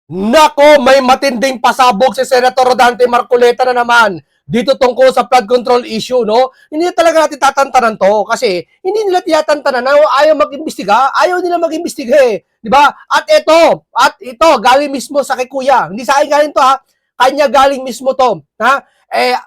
Nako, may matinding pasabog si Senator Rodante Marcoleta na naman dito tungkol sa flood control issue, no? Hindi talaga natin tatantanan to kasi hindi nila tinatantanan na ayaw mag-imbestiga, ayaw nila mag-imbestiga eh. Di ba? At ito, galing mismo sa kay Kuya. Hindi sa akin galing to ha, kanya galing mismo to. Ha?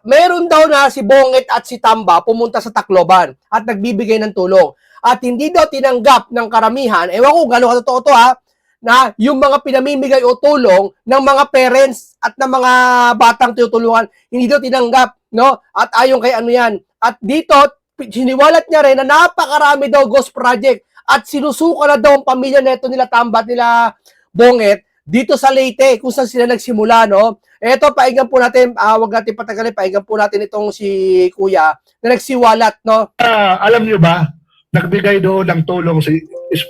Meron daw na si Bonget at si Tamba pumunta sa Tacloban at nagbibigay ng tulong. At hindi daw tinanggap ng karamihan, ewan ko gano'n katotoo to ha, na yung mga pinamimigay o tulong ng mga parents at ng mga batang tutulungan, hindi daw tinanggap, no? At ayon kay ano yan. At dito, siniwalat niya rin na napakarami daw ghost project at sinusuka na daw ang pamilya neto nila Tambat, nila Bonget, dito sa Leyte, kung saan sila nagsimula, no? Eto, painggan po natin, wag natin patagalin, painggan po natin itong si Kuya na nagsiwalat, no? Alam niyo ba, nagbigay doon ng tulong si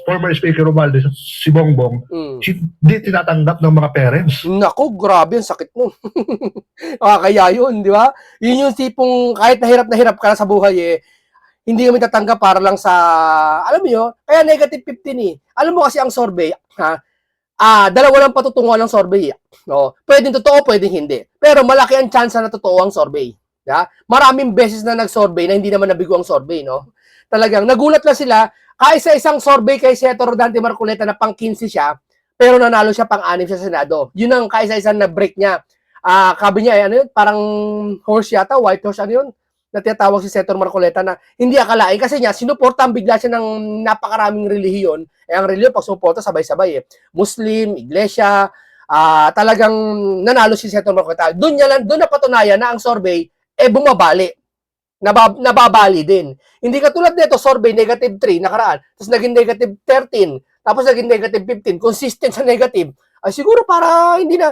former Speaker Romualdez, si Bongbong, hindi tinatanggap ng mga parents. Naku, grabe, ang sakit mo. Kaya yun, di ba? Yun yung tipong kahit na hirap ka na sa buhay eh, hindi kami tatanggap para lang sa, alam mo yun, kaya negative 15 eh. Alam mo kasi ang survey, ha? Dalawa lang patutunguhan ng survey. No? Pwedeng totoo, pwedeng hindi. Pero malaki ang chance na totoo ang survey. Ya? Maraming beses na nag-survey na hindi naman nabigo ang survey, no? Talagang nagulat lang sila, kaisa-isang survey kay Senator Rodante Marcoleta na pang 15 siya, pero nanalo siya pang 6 sa Senado. Yun ang kaisa-isang na break niya. Kabi niya, ano yun, parang horse yata, white horse, ano yun, na tinatawag si Senator Marcoleta na hindi akalain kasi niya, sinuportahan bigla siya ng napakaraming relihiyon. Ang relihiyon, pag sumuporta, sabay-sabay eh. Muslim, iglesia, talagang nanalo si Senator Marcoleta. Doon napatunayan na ang survey, bumabali. Nababali din. Hindi katulad nito, survey negative 3 nakaraan, tapos naging negative 13, tapos naging negative 15, consistent sa negative. Ay siguro para hindi na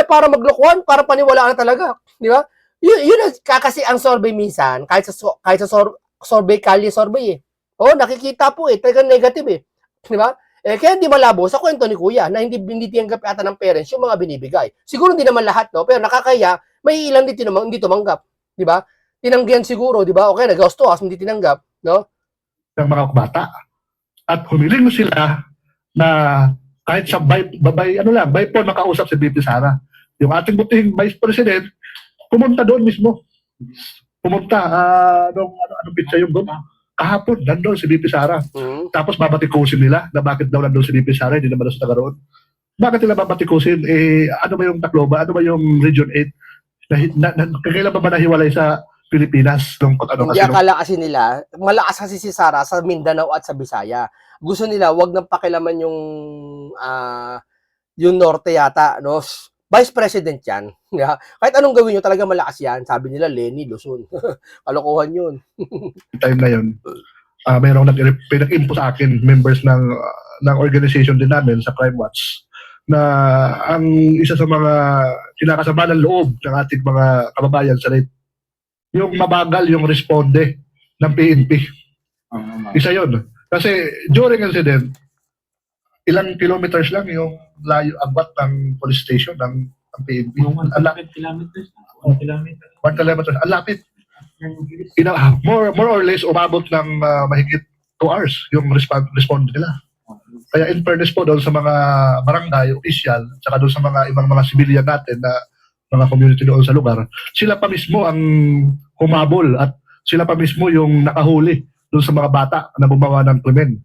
para maglokohan, para paniwalaan na talaga, di ba? Yun kasi ang survey minsan, kahit sa survey kalye survey eh. Oh, nakikita po eh, talagang negative eh. Di ba? Kaya hindi malabo sa kwento ni Kuya na hindi tinanggap ata ng parents yung mga binibigay. Siguro hindi naman lahat, no? Pero nakakaya, may ilan din hindi tumanggap, di ba? Tinanggihan siguro, di ba? Okay, nag-gusto hindi tinanggap, no? Ng mga bata. At humiling sila na kahit sa by phone nakausap si BP Sara. Yung ating butihing Vice President, pumunta doon mismo. Pumunta, anong pizza yung doon? Kahapon, nandun si BP Sara. Tapos babatikusin nila na bakit daw nandun si BP Sara, hindi naman daw sa taga roon. Bakit nila babatikusin? Ano ba yung Tacloban? Ano ba yung Region 8? Kailan ba nahiwalay sa Pilipinas? Hindi akala kasi nila, malakas kasi si Sara sa Mindanao at sa Bisaya. Gusto nila, wag nang pakilaman yung Norte yata, no? Vice President yan. Yeah. Kahit anong gawin nyo, talaga malakas yan. Sabi nila, Lenny, Luzon. Kalokohan yun. Time na yun, mayroong nag-info sa akin, members ng organization din namin sa Crime Watch, na ang isa sa mga kinakasama ng loob ng ating mga kababayan sa Leyte, yung mabagal yung responde ng PNP. Isa yun. Kasi during incident, ilang kilometers lang yung layo agwat ng police station ng PNP. 1 kilometers. 1 kilometer. 1 kilometer. Ang lapit. More or less, umabot ng mahigit 2 hours yung respond nila. Kaya in fairness po doon sa mga barangay, official, saka doon sa mga ibang mga civilian natin na mga community doon sa lugar, sila pa mismo ang humabol at sila pa mismo yung nakahuli doon sa mga bata na gumawa ng krimen.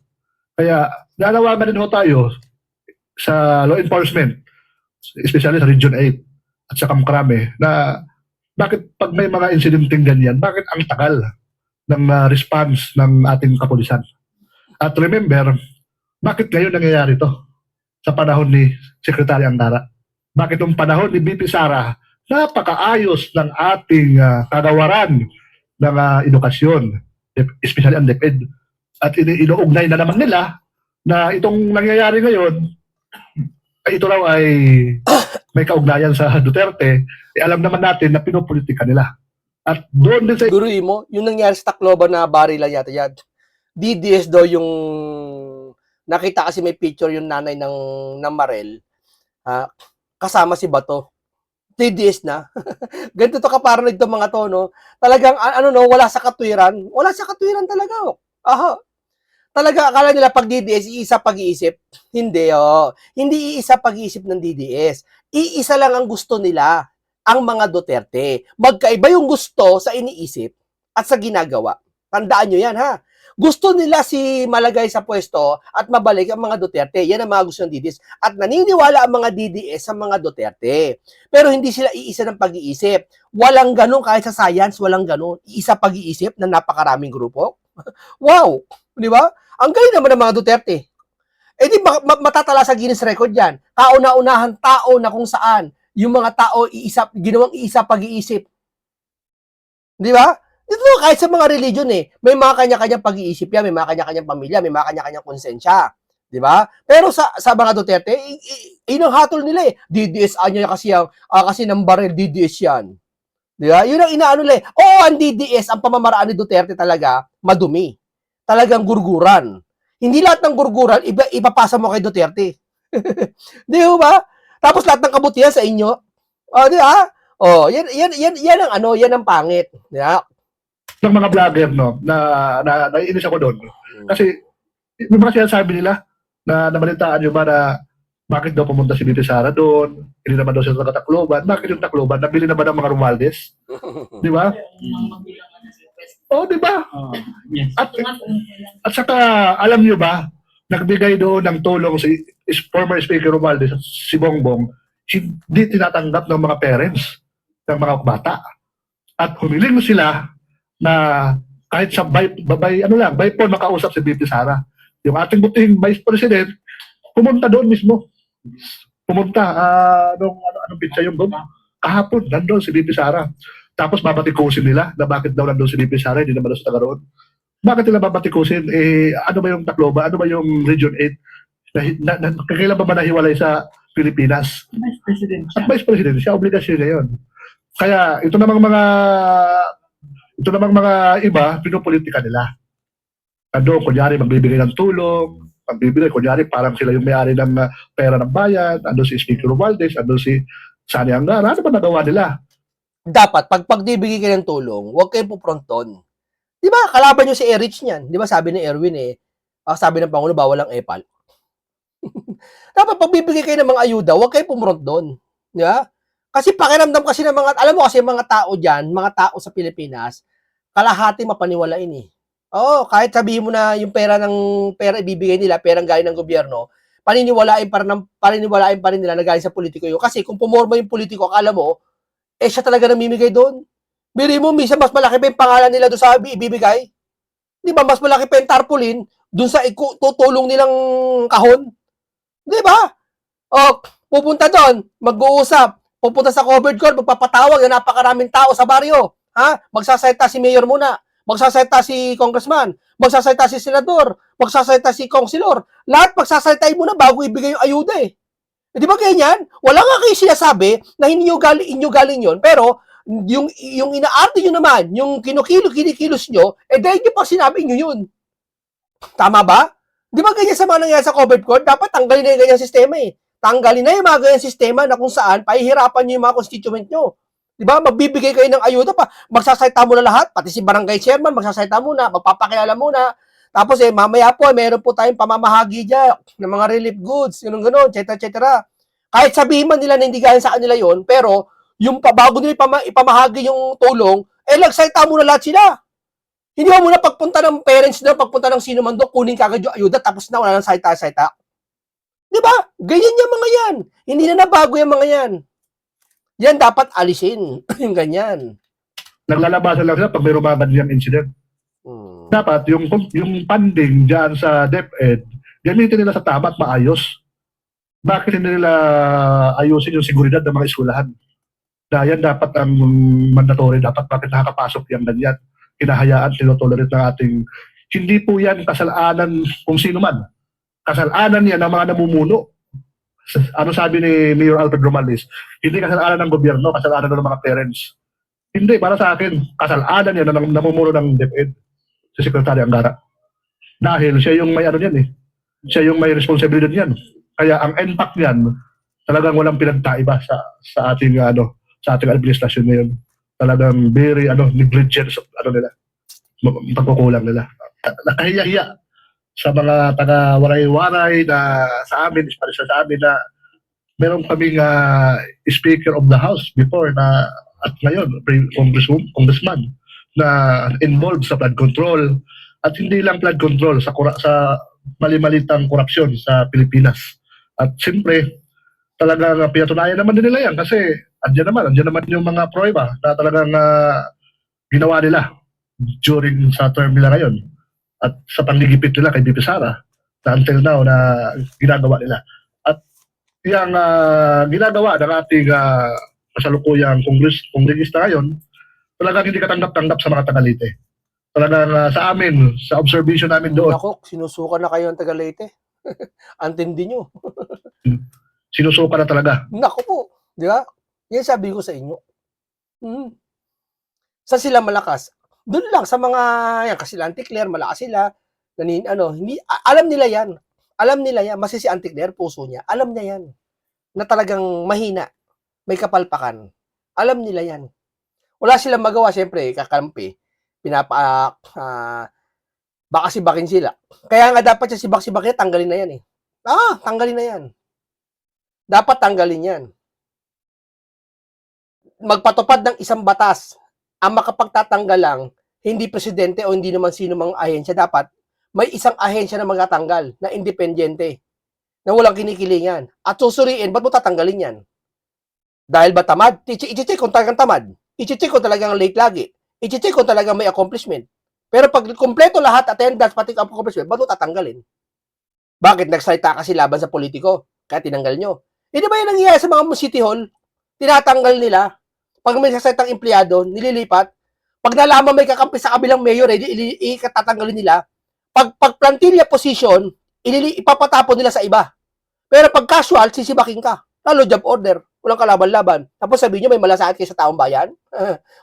Kaya nanawagan din ho tayo sa law enforcement, especially sa Region 8 at sa Kamkrame, na bakit pag may mga incidenting ganyan, bakit ang tagal ng response ng ating kapulisan? At remember, bakit ngayon nangyayari to sa panahon ni Secretary Angara? Bakit yung panahon ni BP Sara, napakaayos ng ating kagawaran ng edukasyon, especially ang DepEd. At inuugnay na naman nila na itong nangyayari ngayon, ito raw ay may kaugnayan sa Duterte, alam naman natin na pinopolitika nila. At doon din sa... Guruin mo, yung nangyari sa Tacloban na barila yata yan. DDS daw yung nakita kasi may picture yung nanay ng Marel. Kasama si Bato. DDS na. Ganito to kaparanoid to mga to, no? Talagang, wala sa katwiran. Wala sa katwiran talaga, oh. Aha. Talaga akala nila pag DDS, iisa pag-iisip. Hindi, oh. Hindi iisa pag-iisip ng DDS. Iisa lang ang gusto nila, ang mga Duterte. Magkaiba yung gusto sa iniisip at sa ginagawa. Tandaan nyo yan, ha? Gusto nila si malagay sa pwesto at mabalik ang mga Duterte. Yan ang mga gusto ng DDS. At naniniwala ang mga DDS sa mga Duterte. Pero hindi sila iisa ng pag-iisip. Walang ganun kahit sa science, walang ganun. Iisa pag-iisip na napakaraming grupo. Wow! Di ba? Ang galing naman ng mga Duterte. Eh di matatala sa Guinness Record yan. Kauna-unahan tao na kung saan yung mga tao ginawang iisa pag-iisip. Di ba? Dito kahit sa mga religion may mga kanya-kanyang pag-iisip yan, may mga kanya-kanyang pamilya, may mga kanya-kanyang konsensya. Di ba? Pero sa mga Duterte, yun ang hatol nila DDS niya kasi ng baril, DDS yan. Di ba? Yun ang inaano nila Oo, ang DDS, ang pamamaraan ni Duterte talaga, madumi. Talagang gurguran. Hindi lahat ng gurguran, ipapasa mo kay Duterte. Di ba? Tapos lahat ng kabutihan sa inyo. Di ba? Yan ang pangit. Di ba? Ng mga vlogger, no, na naiinis ako doon. Kasi, may mga sinasabi nila, na nabalitaan nyo ba na bakit daw pumunta si Bibi Sara doon? Hindi naman daw siya sa Tacloban. Bakit yung Tacloban? Nabili na ba ng mga Romualdez? Di ba? Di ba? Yes. At saka, alam nyo ba, nagbigay doon ng tulong si former Speaker Romualdez, si Bongbong, hindi tinatanggap ng mga parents, ng mga bata. At humiling sila na kahit sa by phone makausap si Bibi Sara. Yung ating butihing Vice President, pumunta doon mismo. Pumunta, anong pizza yung doon? Kahapon, nandun si Bibi Sara. Tapos babatikusin nila na bakit daw nandun si Bibi Sara, hindi naman daw sa taga roon. Bakit nila babatikusin? Ano ba yung Tacloban? Ano ba yung Region 8? Kailan ba nahiwalay sa Pilipinas? Vice President siya. At Vice President siya, obligasyon niya yun. Kaya ito namang mga iba, pinupolitika nila. Ando, kunyari, magbibigay ng tulong, kunyari, parang sila yung may-ari ng pera ng bayan, ando si Speaker Romualdez, ando si Sani Angara, ano ba nagawa nila? Dapat, pag pagbibigay kayo ng tulong, huwag kayong pupronton. Di ba? Kalaban nyo si Erich niyan. Di ba sabi ni Erwin sabi ng Pangulo, bawal ang epal. Dapat pagbibigay kayo ng mga ayuda, huwag kayong pumront doon. Di ba? Kasi pakiramdam kasi ng mga, alam mo kasi mga tao dyan, mga tao sa Pilipinas, kalahati mapaniwalain Oo, kahit sabihin mo na yung pera ibibigay nila, perang galing ng gobyerno, paniniwalain pa rin nila na galing sa politiko yun. Kasi kung pumorma yung politiko, akala mo, siya talaga namimigay doon. Biri mo, minsan mas malaki pa yung pangalan nila doon sa ibibigay. Di ba? Mas malaki pa yung tarpaulin doon sa tutulong nilang kahon. Di ba? Pupunta doon, mag-uusap, pupunta sa covered call, magpapatawag na napakaraming tao sa baryo. Magsasalita si mayor muna, magsasalita si congressman, magsasalita si senador, magsasalita si councilor. Lahat magsasalitain muna bago ibigay yung ayuda Di ba ganyan? Wala nga kayo sinasabi na inyo galing yun, pero yung inaarte nyo naman, yung kinikilos nyo, dahil nyo pa sinabi nyo yun. Tama ba? Di ba ganyan sa mga nangyayari sa covered call? Dapat tanggalin na yung ganyang sistema Tanggalin na yung mga ganyang sistema na kung saan pahihirapan nyo yung mga constituent nyo. Di ba? Magbibigay kayo ng ayuda pa. Magsasalita muna lahat. Pati si barangay chairman, magsasalita muna. Magpapakilala muna. Tapos mamaya po, meron po tayong pamamahagi dyan ng mga relief goods, gano'n, etc. Kahit sabihin man nila na hindi galing sa kanila yon, pero yung bago nila ipamahagi yung tulong, nagsalita muna lahat sila. Hindi ba muna pagpunta ng parents na, pagpunta ng sino man doon, kunin kagad yung ayuda, tapos na wala nang salita. Di ba? Ganyan yung mga yan. Hindi na nabago yung mga yan. Yan dapat alisin. Yung ganyan. Naglalabasan lang sila pag may rumabad niyang incident. Dapat yung funding dyan sa DepEd, gamitin nila sa tama at maayos. Bakit hindi nila ayusin yung seguridad ng mga eskwelahan? Na yan dapat ang mandatory, dapat bakit nakakapasok yung ganyan. Hinahayaan, tinotolerate ng ating, hindi po yan kasalanan kung sino man. Kasalanan yan ng mga namumuno. Ano sabi ni Mayor Alfred Romales? Hindi kasalanan ng gobyerno, kasalanan ng mga parents. Hindi, para sa akin, kasalanan yan ng namumuno ng DepEd, si Secretary Angara. Dahil siya yung may ano yan Siya yung may responsibilidad yan. Kaya ang impact niyan, talagang walang pinagtaiba sa ating sa ating administrasyon ngayon. Talagang very negligence of nila, pagkukulang nila. Nakahiya-hiya sa mga taga-waray-waray na sa amin, especially sa amin na meron kaming Speaker of the House before na at ngayon, congressman na involved sa flood control at hindi lang flood control sa mali-malitang korupsyon sa Pilipinas. At siyempre, talagang pinatunayan naman din nila yan kasi andyan naman yung mga prueba na talagang ginawa nila during sa term nila ngayon at sa panggigipit nila kay BP Sara na until now na ginagawa nila. At yung ginagawa ng ating kasalukuyang kongresista ngayon, talagang hindi katanggap-tanggap sa mga Tagalite. Talagang sa amin, sa observation namin doon, Nako, sinusuka na kayo ng taga Leyte. Antindi nyo. sinusuka na talaga. Nako po, di ba? Yan sabi ko sa inyo. Saan sila malakas? Doon lang sa mga yan kasi sila Auntie Claire, malakas sila. Hindi alam nila yan. Alam nila yan. Mas si Auntie Claire, puso niya. Alam niya yan. Na talagang mahina. May kapalpakan. Alam nila yan. Wala silang magawa, siyempre, kakampi. Baka sibakin sila. Kaya nga dapat siya sibak-sibakin, tanggalin na yan eh. Tanggalin na yan. Dapat tanggalin yan. Magpatupad ng isang batas. Ang makapagtatanggal lang, hindi presidente o hindi naman sino mang ahensya. Dapat may isang ahensya na magtatanggal na independyente na walang kinikilingan. At susuriin, ba't mo tatanggalin yan? Dahil ba tamad? I-check kung talagang tamad. I-check kung talagang late lagi. I-check kung talagang may accomplishment. Pero pag kompleto lahat, attendance, pati accomplishment, ba't mo tatanggalin? Bakit? Nagsalita kasi laban sa politiko, kaya tinanggal nyo. Hindi ba yan nangyayari sa mga city hall? Tinatanggal nila. Pag may sasalitang empleyado, nililipat. Pag nalaman may kakampi sa kabilang mayor, ikatatanggalin nila. Pag plantilla position, ipapatapon nila sa iba. Pero pag casual, sisibaking ka. Lalo job order. Walang kalaban-laban. Tapos sabihin nyo, may malasakit kayo sa taong bayan?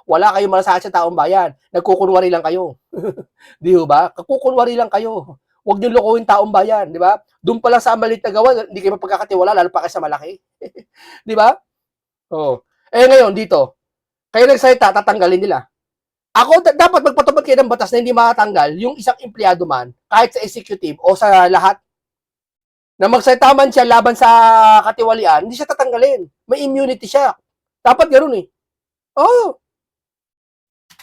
Wala kayong malasakit sa taong bayan. Nagkukunwari lang kayo. Di ba? Kukunwari lang kayo. Huwag nyo lokohin taong bayan. Di ba? Doon pa lang sa malit na gawa, hindi kayo mapagkakatiwala, lalo pa kayo sa malaki. Di ba? Ngayon, dito, kayo nagsalita, tatanggalin nila. Ako, dapat magpatupad kayo ng batas na hindi makatanggal yung isang empleyado man, kahit sa executive o sa lahat, na magsalita man siya laban sa katiwalian, hindi siya tatanggalin. May immunity siya. Dapat ganoon eh.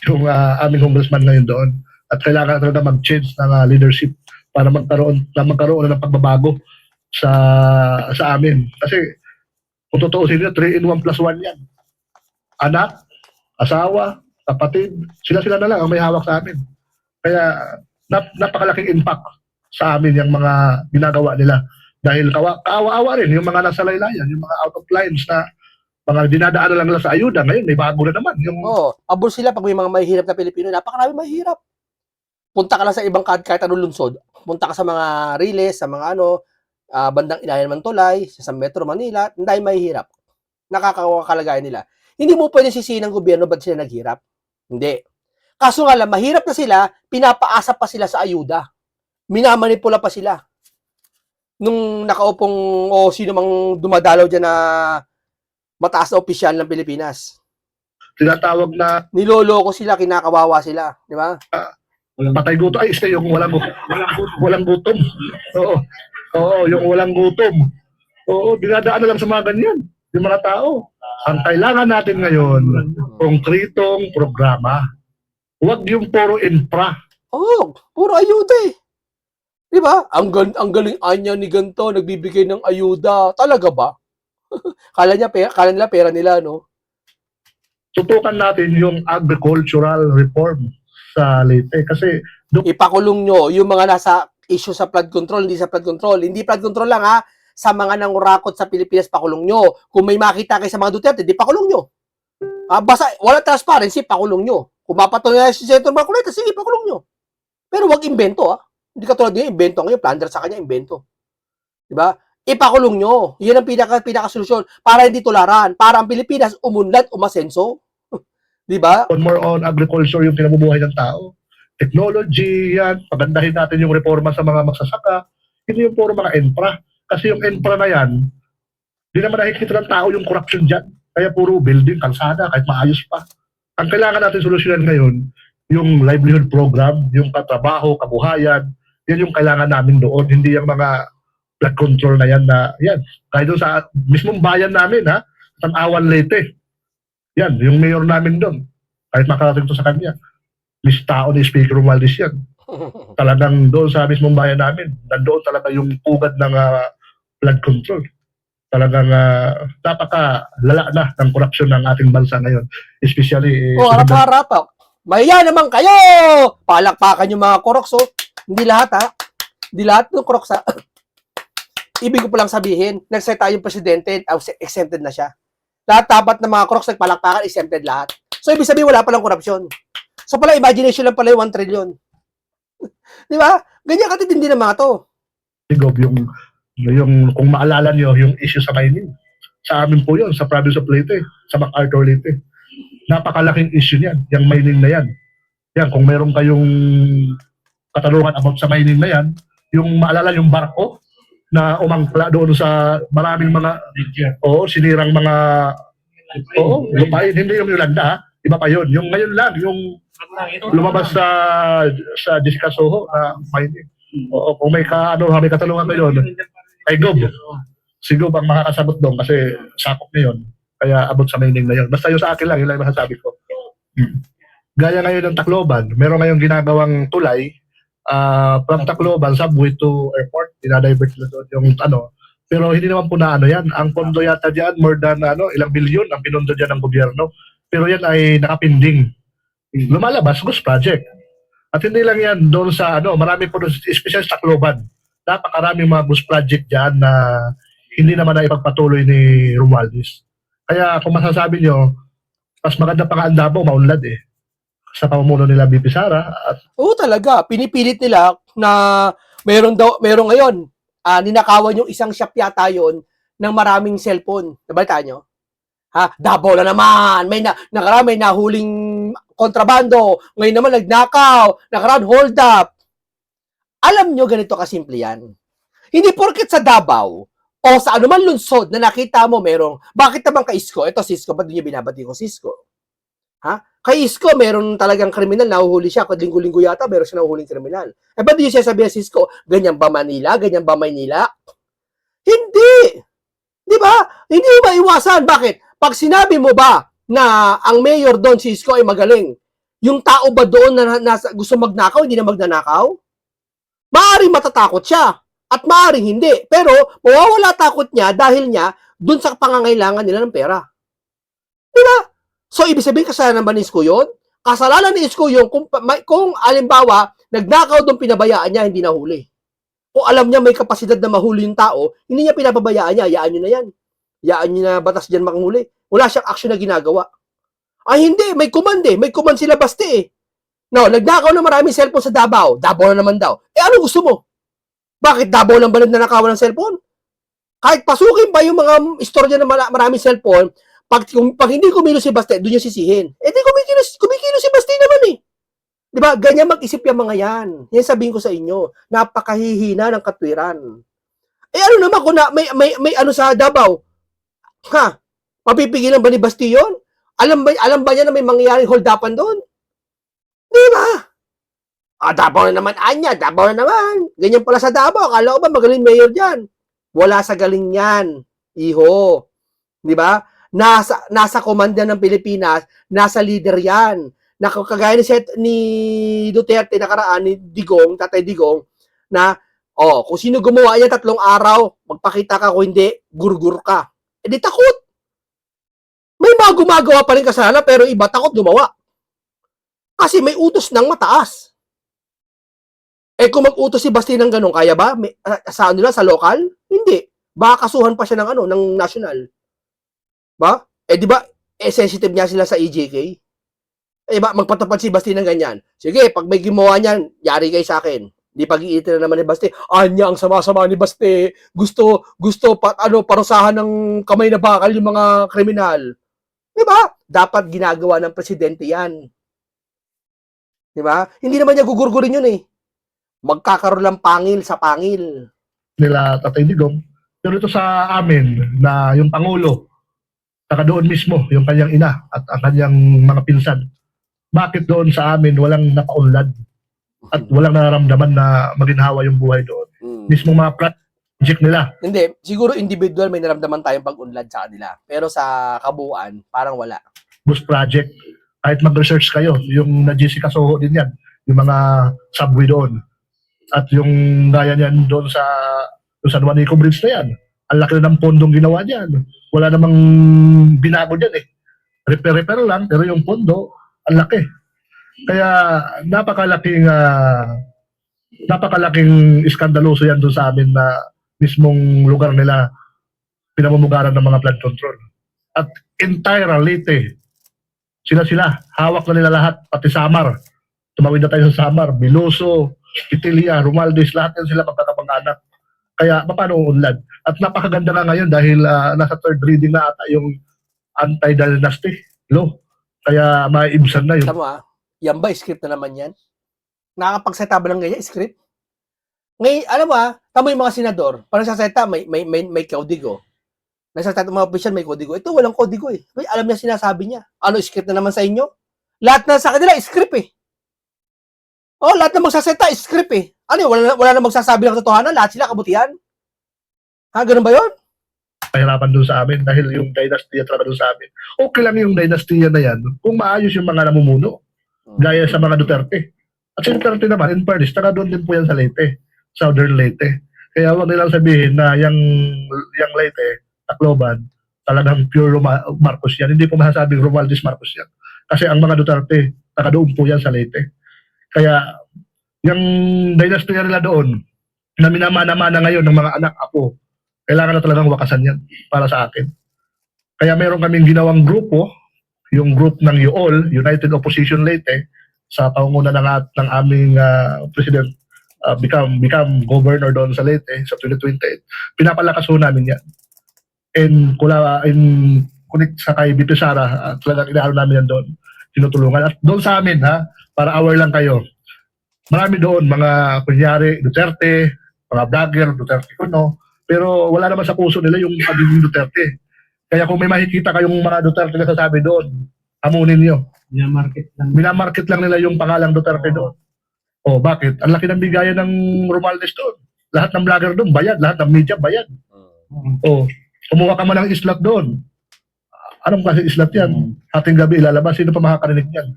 Yung aming congressman ngayon doon at kailangan talaga mag-change ng leadership para magkaroon ng pagbabago sa amin. Kasi kung tutuusin nyo, 3-in-1+1 yan. Anak, asawa, kapatid, sila na lang ang may hawak sa amin. Kaya napakalaking impact sa amin yung mga ginagawa nila. Dahil kaawa-awa rin yung mga nasa laylayan, yung mga out of lines na mga dinadaanan lang nila sa ayuda. Ngayon, may bago na naman. Pabor sila pag may mga mahihirap na Pilipino. Napakarami mahihirap. Punta ka lang sa ibang kahit anong lungsod. Punta ka sa mga Riles, sa mga bandang Ilayan Mantulay, sa Metro Manila, hindi mahihirap. Nakakakalagayan nila. Hindi mo pwede sisihin ng gobyerno ba't sila naghirap. Hindi. Kaso nga lang, mahirap na sila, pinapaasa pa sila sa ayuda. Minamanipula pa sila. Nung nakaupong sino mang dumadalaw dyan na mataas na opisyal ng Pilipinas. Tinatawag na Niloloko sila, kinakawawa sila. Di ba? patay gutom. Ay, yung walang gutom. Oo, yung walang gutom. Oo, dinadaan na lang sa mga ganyan. Yung mga tao. Ang kailangan natin ngayon, konkretong programa. Huwag yung puro infra. Puro ayuda eh. Di ba? Ang galing anya ni ganito, nagbibigay ng ayuda. Talaga ba? Kala nila pera nila, no? Tutukan natin yung agricultural reform sa Leyte. Kasi ipakulong nyo yung mga nasa issue sa flood control, hindi sa flood control. Hindi flood control lang ha. Sa mga nangurakot sa Pilipinas, pakulong nyo. Kung may makita kayo sa mga Duterte, di pakulong nyo. Basta wala transparency, pakulong nyo. Kung mapatuloy si Senator Marcoleta, sige, pakulong nyo. Pero wag invento ha. Hindi ka tulad ngayon, invento ngayon, plunder sa kanya, invento. Diba? Ipakulong nyo. Yan ang pinaka-solusyon para hindi tularan. Para ang Pilipinas umunlad, umasenso. Diba? more on agriculture yung pinabubuhay ng tao. Technology, yan. Pagandahin natin yung reforma sa mga magsasaka. Hindi yung puro mga infra. Kasi yung infra na yan, hindi naman nakikita ng tao yung corruption dyan. Kaya puro building, kalsada, kahit maayos pa. Ang kailangan natin solusyonan ngayon, yung livelihood program, yung katrabaho, kabuhayan, Yan yung kailangan namin doon, hindi yung mga flood control na yan na, yan, kahit doon sa mismong bayan namin, ha, Tanawan Leyte. Yan, yung mayor namin doon, kahit makarating to sa kanya, tao ni Speaker Romualdez yan. Talagang doon sa mismong bayan namin, nandoon talaga yung pugad ng flood control. Talagang napaka-lala na ng korupsyon ng ating bansa ngayon. Especially... harap-harap. Maya naman kayo! Palakpakan yung mga koroks, oh. Hindi lahat, ha? Hindi lahat ng koroks, ha? Ibig ko pa lang sabihin, nag-set tayo yung presidente, exempted na siya. Lahat dapat ng mga koroks nagpalakpakan, exempted lahat. So, ibig sabihin, wala palang korupsyon. So, pala, imagination lang pala yung 1 trillion. Di ba? Ganyan katitindi ng mga to. Yung kung maalala nyo, yung issue sa mining. Sa amin po yun, sa province of Leyte, sa MacArthur Leyte. Napakalaking issue niyan, yung mining na yan. Yan, kung meron kayong katanungan about sa mining na yan, yung maalala yung barko na umangkla doon sa maraming mga sinirang mga lupain, hindi yung Yolanda, ha? Iba pa yun. Yung ngayon lang, yung lumabas sa Jessica Soho na mining. Oo, kung may katanungan kayo doon, kay Gob. Si Gob ang makakasagot doon kasi sakop na yun. Kaya abot sa mining na yun. Basta yung sa akin lang, yun lang yung masasabi ko. Gaya ngayon ng Tacloban, meron ngayong ginagawang tulay from Tacloban, subway to airport. Dinadivert nila doon yung Pero hindi naman po na yan. Ang pondo yata dyan, more than ilang bilyon ang pinundo dyan ng gobyerno. Pero yan ay nakapinding. Lumalabas, ghost project. At hindi lang yan doon sa marami po doon, especially sa Tacloban. Napakaraming mga ghost project dyan na hindi naman na ipagpatuloy ni Romualdez. Kaya kung masasabi nyo, mas maganda pa nga ang Davao, maunlad sa pamumuno nila BP Sara. Oo talaga, pinipilit nila na meron ngayon, ninakawan yung isang shop yata yun ng maraming cellphone. Nabalita nyo? Ha? Davao na naman, may nahuling kontrabando, ngayon naman nagnakaw, nakaraan hold up. Alam nyo, ganito kasimple yan. Hindi porket sa Davao, o sa anuman lungsod na nakita mo bakit naman kay Isko? Ito si Isko, ba't nyo binabati ko si Isko? Ha? Kay Isko, meron talagang kriminal, nahuhuli siya, linggo-linggo yata, meron siya nahuhuling kriminal. Ba't nyo siya sabihin si Isko, ganyan ba Manila? Ganyan ba Maynila? Hindi! Di ba? Hindi mo maiwasan. Bakit? Pag sinabi mo ba na ang mayor doon, si Isko, ay magaling, yung tao ba doon na gusto magnakaw, hindi na magnanakaw? Maaaring matatakot siya. At maaaring hindi. Pero, mawawala takot niya dahil niya dun sa pangangailangan nila ng pera. Diba? So, ibig sabihin, kasalanan ba ni Isko yun? Kasalanan ni Isko yun kung alimbawa, nagnakaw doon, pinabayaan niya, hindi nahuli. Kung alam niya may kapasidad na mahuli yung tao, hindi niya pinapabayaan niya, hayaan niyo na yan. Hayaan niyo na batas dyan makanghuli. Wala siyang action na ginagawa. Ay, hindi. May command May command sila basti No, nagnakaw na maraming cellphone sa Davao. Davao na naman daw. Ano gusto mo? Bakit Davao lang ba nagnanakawan ng cellphone? Kahit pasukin pa yung mga istorya ng maraming cellphone, pag hindi kumilos si Baste, doon yung sisihin. Di kumikilos si Baste naman Diba? Ganyan mag-isip yung mga yan. Yan sabihin ko sa inyo. Napakahihina ng katwiran. Ano naman kung may ano sa Davao? Ha? Mapipigilan ba ni Baste yun? Alam ba niya na may mangyayaring hold-upan doon? Diba? Davao na naman, Davao na naman. Ganyan pala sa Davao. Akala ko ba magaling mayor dyan? Wala sa galing yan. Iho. Diba? Nasa komanda ng Pilipinas, nasa leader yan. Kagaya ni Duterte nakaraan, ni Digong, Tatay Digong, na, kung sino gumawa yan 3 araw, magpakita ka, kung hindi, gurgur ka. Di takot. May mga gumagawa pa rin kasalanan, pero iba takot gumawa. Kasi may utos ng mataas. Kung mag-utos si Basti ng ganun, kaya ba? Sa sa lokal? Hindi. Baka kasuhan pa siya ng national. Ba? Di ba, sensitive niya sila sa EJK? Ba, magpatupad si Basti ng ganyan. Sige, pag may gumawa niyan, yari kayo sa akin. Di pag-iitin na naman ni Basti. Anya, ang sama-sama ni Basti. Gusto parusahan ng kamay na bakal yung mga kriminal. Di ba? Dapat ginagawa ng presidente yan. Di ba? Hindi naman niya gugurgurin yun Magkakaroon lang pangil sa pangil. Nila Tatay Digong. Pero ito sa amin, na yung Pangulo, saka doon mismo, yung kanyang ina at ang kanyang mga pinsan. Bakit doon sa amin walang napaunlad? at walang nararamdaman na maginhawa yung buhay doon. Mismo mga project nila. Hindi, siguro individual may naramdaman tayong pag-unlad sa kanila. Pero sa kabuuan, parang wala. Boost project, kahit mag-research kayo, yung na-GC Kasoho din yan, yung mga subway doon. At yung gaya niyan doon sa San Juanico Bridge na yan, ang laki na ng pondong ginawa diyan. Wala namang binago diyan eh. Repair lang, pero yung pondo, ang laki. Kaya napakalaking iskandaloso yan doon sa amin na mismong lugar nila pinamumugaran ng mga flood control. At entire Leyte, sila, hawak na nila lahat, pati Samar. Tumawid na tayo sa Samar, Biloso, Itilia, Romualdez, lahat yan sila magkakapag-anak. Kaya paano unlad? At napakaganda nga ngayon dahil nasa third reading na ata yung anti-dynasty law. Kaya maiibsan na yun. Tama, yan ba, script na naman yan? Nakakapagsalita ba ng ganyan, script? Ngayon, alam mo tama yung mga senador, parang sasalita, may kodigo. Nagsasalita ng mga opisyal, may kodigo. Ito, walang kodigo eh. May, alam niya sinasabi niya. Ano, script na naman sa inyo? Lahat na sa kanila, script eh. Oh, lahat na magsasalita, script eh. Ano yun, wala na magsasabi ng katotohanan, lahat sila kabutihan. Ha, ganun ba yun? Pahirapan doon sa amin dahil yung dynastiya talaga doon sa amin. Okay lang yung dynastiya na yan kung maayos yung mga namumuno. Gaya sa mga Duterte. At si Duterte naman, in fairness, taga doon din po yan sa Leyte. Southern Leyte. Kaya huwag nilang sabihin na yung Leyte, Tacloban, talagang pure Marcos yan. Hindi po masasabing Romualdez Marcos yan. Kasi ang mga Duterte, taga doon po yan sa Leyte. Kaya yung dynastiya nila doon, na minamana-mana ngayon ng mga anak, apo, kailangan na talagang wakasan yan para sa akin. Kaya meron kaming ginawang grupo, yung group ng UOL, United Opposition Leyte, sa pangunguna ng aming President become governor doon sa Leyte sa 2028. Pinapalakas ho namin yan. And connect sa kay BP Sara, talagang inaano namin yan doon. Tinutulungan. At doon sa amin, para aware lang kayo, marami doon, mga kunyari, Duterte, mga vlogger, Duterte Kuno, pero wala naman sa puso nila yung pagiging Duterte. Kaya kung may makikita kayong mga Duterte na sasabi doon, hamunin nyo. Minamarket lang nila yung pangalang Duterte doon. O bakit? Ang laki ng bigayan ng Romualdez doon. Lahat ng vlogger doon, bayad. Lahat ng media, bayad. O, kumuha ka man ng islat doon. Anong klase islat yan? Ating gabi ilalabas, sino pa makakarinig yan?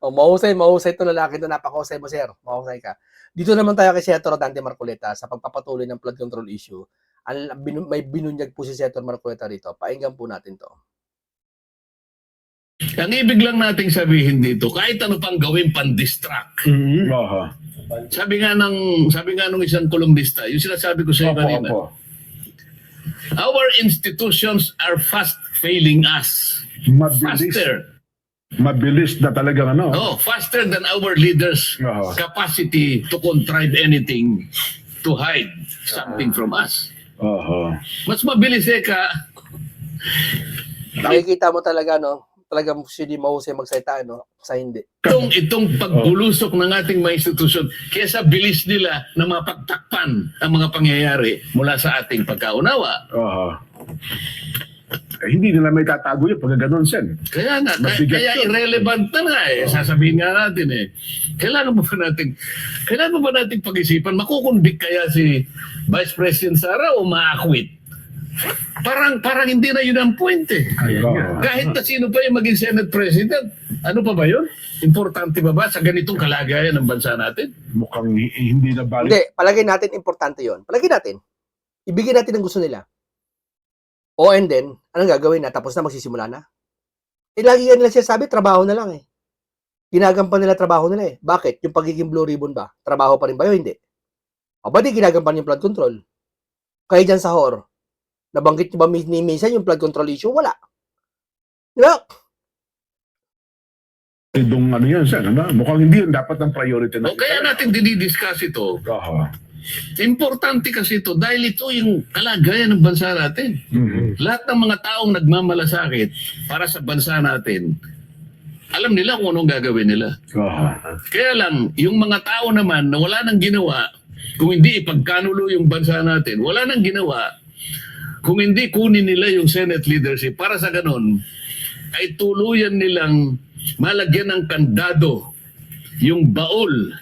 Mahusay ito lalaki doon. Napakahusay mo, sir. Mahusay ka. Dito naman tayo kay Senator Dante Marcoleta sa pagpapatuloy ng flood control issue. May binunyag po si Senator Marcoleta rito. Pakinggan po natin to. Ang ibig lang nating sabihin dito, kahit ano pang gawin pan-distract. Sabi nga nung isang kolumnista, yung sinasabi ko sa iyo kanina, our institutions are fast failing us. Mabilis na talagang ano. Oh, faster than our leaders' capacity to contrive anything to hide something from us. Mas mabilis Nakikita mo talaga, no? Talagang hindi mahusay magsalita, no? Sa hindi. Itong pagbulusok ng ating mga institusyon, kesa bilis nila na mapagtakpan ang mga pangyayari mula sa ating pagkaunawa. Hindi nila may tatago yun pag gano'n, Sen. Kaya nga, Mabigat kaya yun. irrelevant na nga eh. Sasabihin nga natin kailangan ba natin pag-isipan, makukundik kaya si Vice President Sara o maakwit? Parang hindi na yun ang point eh. Kahit na sino pa yung maging Senate President, ano pa ba yun? Importante ba sa ganitong kalagayan ng bansa natin? Mukhang hindi na balik. Hindi, palagay natin importante yon. Palagay natin. Ibigay natin ang gusto nila. O and then, anong gagawin na? Tapos na magsisimula na? Lagi nga nila sinasabi, trabaho na lang eh. Ginagampan nila trabaho nila eh. Bakit? Yung pagiging blue ribbon ba? Trabaho pa rin ba yun? Hindi. O ba di ginagampan yung flood control? Kaya dyan sa HOR, nabanggit nyo ba ni minsan yung flood control issue? Wala. Di ba? Itong ano yan, Sen. Mukhang hindi yun dapat ang priority na. Kaya natin dinidiscuss ito. Importante kasi ito dahil ito yung kalagayan ng bansa natin. Lahat ng mga taong nagmamalasakit para sa bansa natin, alam nila kung anong gagawin nila. Kaya lang, yung mga tao naman na wala nang ginawa, kung hindi ipagkanulo yung bansa natin, wala nang ginawa, kung hindi kunin nila yung Senate leadership, para sa ganun, ay tuluyan nilang malagyan ng kandado yung baul,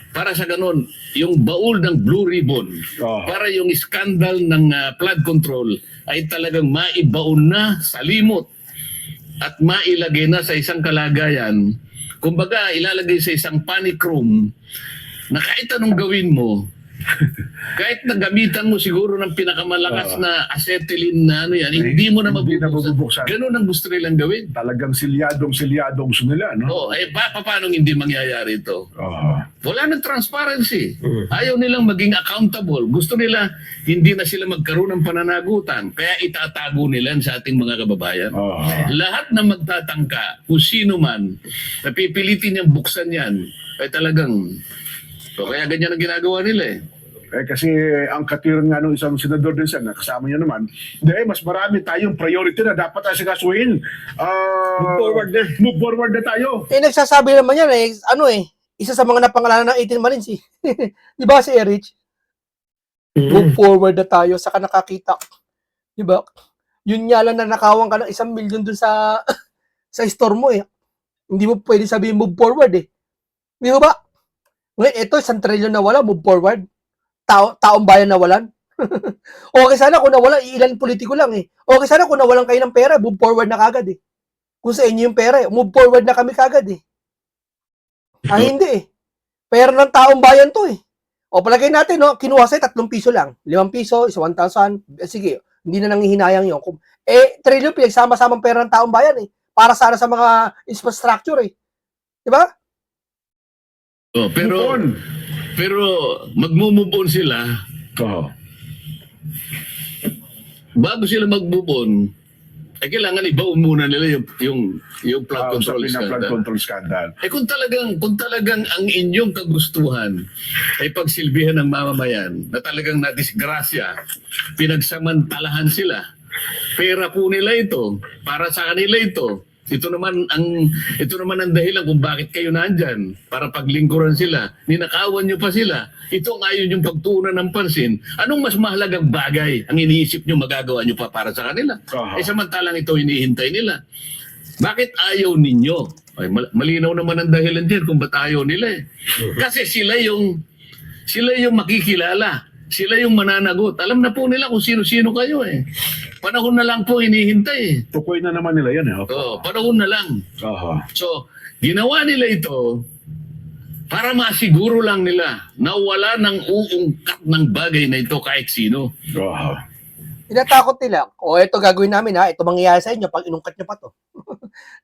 para sa ganun, yung baul ng Blue Ribbon, Oo. para yung skandal ng flood control ay talagang maibaon na sa limot at mailagay na sa isang kalagayan, kumbaga ilalagay sa isang panic room na kahit anong gawin mo, kahit nagamitan mo siguro ng pinakamalakas na acetylene na ano yan, hindi mo na Hindi na mabubuksan. mabubuksan. Ganun ang gusto nilang gawin. Talagang silyadong gusto nila, no? Oh, paano hindi mangyayari ito? Oo. Wala nang transparency. Ayaw nilang maging accountable. Gusto nila hindi na sila magkaroon ng pananagutan. Kaya itatago nila sa ating mga kababayan. Oo. Lahat na magtatangka, kung sino man, napipilitin niyang buksan yan, ay talagang, so kaya ganyan ang ginagawa nila eh. Kasi ang katiran nga nung isang senador din siya, kasama niya naman, mas marami tayong priority na dapat tayo sigasuhin. Move forward na tayo. Nagsasabi naman yan isa sa mga napangalanan ng 18 Marines eh. Di ba si Erich? Move forward na tayo, saka nakakita. Di ba? Yun nga lang na nakawang ka ng 1 million dun sa sa store mo eh. Hindi mo pwede sabihin move forward eh. Di ba? Ngayon, ito, 1 trillion na wala, move forward. Taong bayan nawalan. Okay sana kung nawalan, ilan politiko lang eh. Okay sana kung nawalan kayo ng pera, move forward na kagad eh. Kung sa inyo yung pera, move forward na kami kagad eh. Hindi eh. Pera ng taong bayan to eh. O palagay natin, no, kinuha sa'yo 3 piso lang. 5 piso, 1,000. Sige, hindi na nangihinayang yun. Trillion, pinagsama-samang pera ng taong bayan eh. Para sana sa mga infrastructure eh. Diba? Oh, Move on. pero magmo-move on sila, Oo. bago sila mag-move on, ay kailangan ibaon muna nila yung flood control Sabi na flood scandal. control scandal. Kung talagang ang inyong kagustuhan ay pagsilbihan ng mamamayan na talagang nadisgrasya, pinagsamantalahan sila, pera po nila ito, para sa kanila ito. Ito naman ang dahilan kung bakit kayo nandyan, para paglingkuran sila, ninakawan nyo pa sila. Ito ang ayaw yung pagtuunan ng pansin. Anong mas mahalagang bagay ang iniisip nyo magagawa nyo pa para sa kanila? Aha. Samantalang ito hinihintay nila. Bakit ayaw ninyo? Ay, malinaw naman ang dahilan din kung ba't ayaw nila eh. Kasi sila yung makikilala. Sila yung mananagot. Alam na po nila kung sino-sino kayo eh. Panahon na lang po hinihintay eh. Tukoy na naman nila yan eh. Oo, panahon na lang. Aha. So, ginawa nila ito para masiguro lang nila na wala nang uungkat ng bagay na ito kahit sino. Aha. Inatakot nila. Ito gagawin namin ha. Ito mangyayari sa inyo pag inungkat nyo pa to.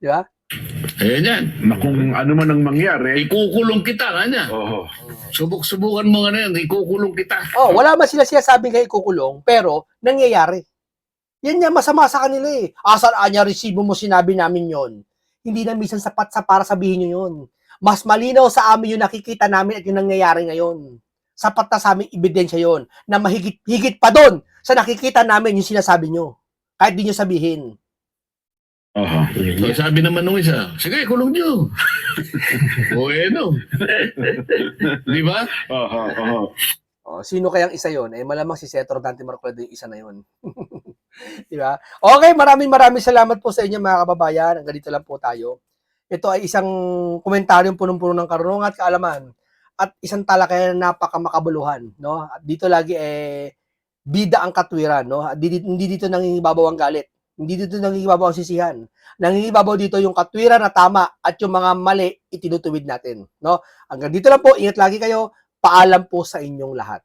Di ba? Ayan yan. Na kung ano man ang mangyari. Ikukulong kita, kanya. Oo. Subok-subukan mo nga na yan, ikukulong kita. Wala man sila sinasabing kayo kukulong, pero nangyayari. Yan nga masama sa kanila eh. Saan anya resibo mo sinabi namin yon? Hindi na minsan sapat sa para sabihin nyo yun. Mas malinaw sa amin yung nakikita namin at yung nangyayari ngayon. Sapat na sa aming ebidensya yon na mahigit pa doon sa nakikita namin yung sinasabi nyo. Kahit di nyo sabihin. Aha. So, sabi naman nung isa, sige, kulong nyo. Bueno. Di ba? Aha. Aha. Sino kayang isa yon? Malamang si Senator Dante Marcoleta yung isa na yon. Di ba? Okay, maraming salamat po sa inyo mga kababayan. Hanggang dito lang po tayo. Ito ay isang komentaryong punong-puno ng karunungan at kaalaman at isang talakayan na napakamakabuluhan, no? At dito lagi bida ang katwiran, no? Hindi dito nangingibabaw ang galit. Hindi dito nangingibabaw ang sisihan. Nangingibabaw dito yung katwiran na tama at yung mga mali itinutuwid natin, no? Hanggang dito lang po. Ingat lagi kayo. Paalam po sa inyong lahat.